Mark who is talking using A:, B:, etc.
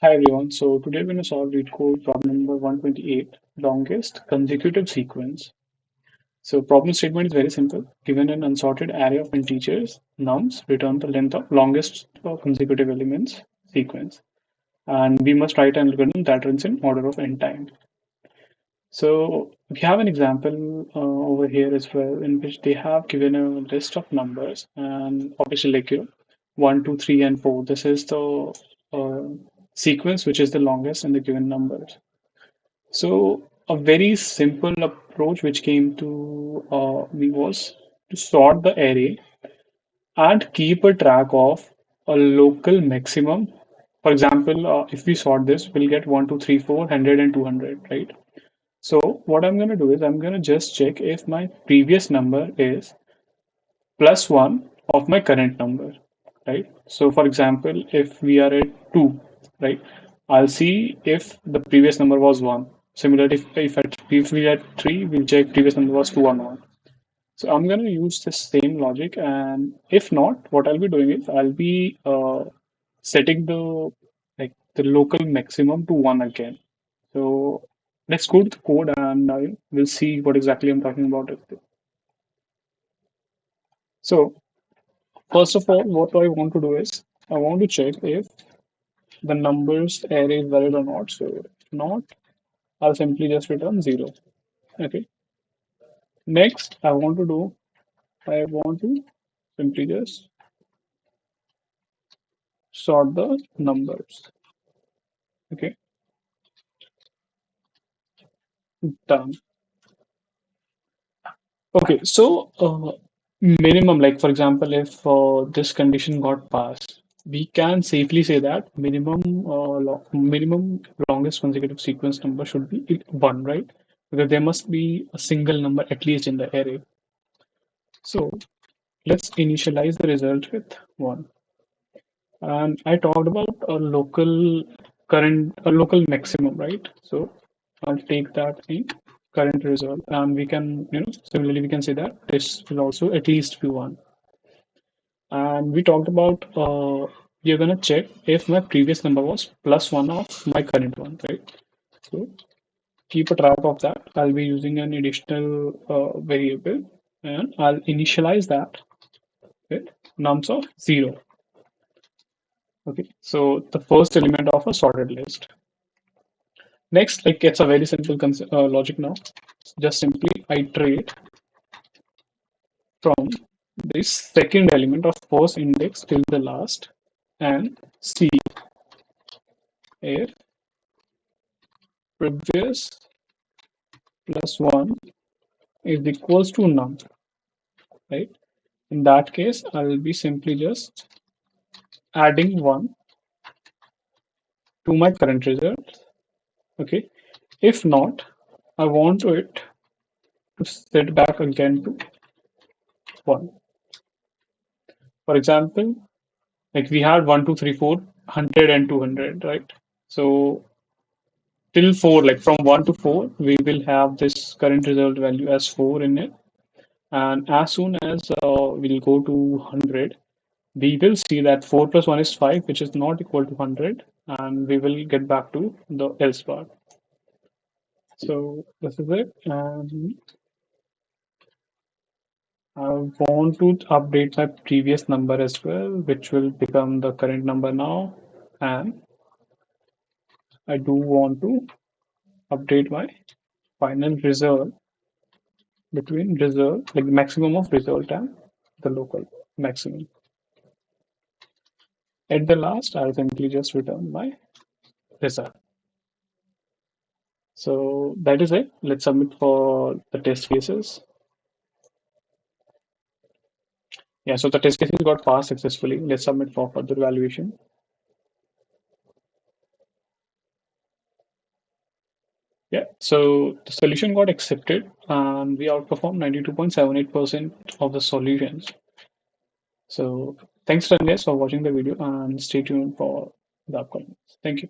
A: Hi everyone. So today we're going to solve Leetcode problem number 128, longest consecutive sequence. So problem statement is very simple. Given an unsorted array of integers, nums, return the length of longest consecutive elements sequence. And we must write an algorithm that runs in order of n time. So we have an example over here as well in which they have given a list of numbers and obviously like 1, 2, 3, and 4. This is the uh, sequence which is the longest in the given numbers. So a very simple approach which came to me was to sort the array and keep a track of a local maximum. For example, if we sort this, we'll get 1, 2, 3, 4, 100, and 200, right? So what I'm going to do is I'm going to just check if my previous number is plus 1 of my current number, right? So for example, if we are at 2, right, I'll see if the previous number was 1. Similarly, if we had 3, we'll check previous number was 2 or not. So I'm going to use the same logic, and if not, what I'll be doing is I'll be setting the local maximum to 1 again. So let's go to the code and we'll see what exactly I'm talking about. So first of all, what I want to do is I want to check if the numbers array is valid or not. So if not, I'll simply just return 0. Okay. Next, I want to simply just sort the numbers. Okay. Done. Okay. So minimum, like for example, if this condition got passed, we can safely say that minimum longest consecutive sequence number should be 1, right? Because there must be a single number at least in the array. So let's initialize the result with 1. And I talked about a local maximum, right? So I'll take that in current result, and we can, similarly, we can say that this will also at least be 1. And we talked about we're gonna check if my previous number was plus 1 of my current one, right? So keep a track of that. I'll be using an additional variable, and I'll initialize that with nums of 0. Okay, so the first element of a sorted list. Next, like it's a very simple logic now. Just simply iterate from this second element of first index till the last and see if previous plus 1 is equals to none, right? In that case, I'll be simply just adding 1 to my current result. Okay. If not, I want it to set back again to 1. For example, like we had 1, 2, 3, 4, 100 and 200, right? So till 4, like from 1 to 4, we will have this current result value as 4 in it. And as soon as we'll go to 100, we will see that 4 plus 1 is 5, which is not equal to 100. And we will get back to the else part. So this is it. And I want to update my previous number as well, which will become the current number now. And I do want to update my final result between result, like the maximum of result and the local maximum. At the last, I'll simply just return my result. So that is it. Let's submit for the test cases. Yeah, so the test cases got passed successfully. Let's submit for further evaluation. Yeah, so the solution got accepted and we outperformed 92.78% of the solutions. So thanks, Ranvesh, for watching the video and stay tuned for the upcoming. Thank you.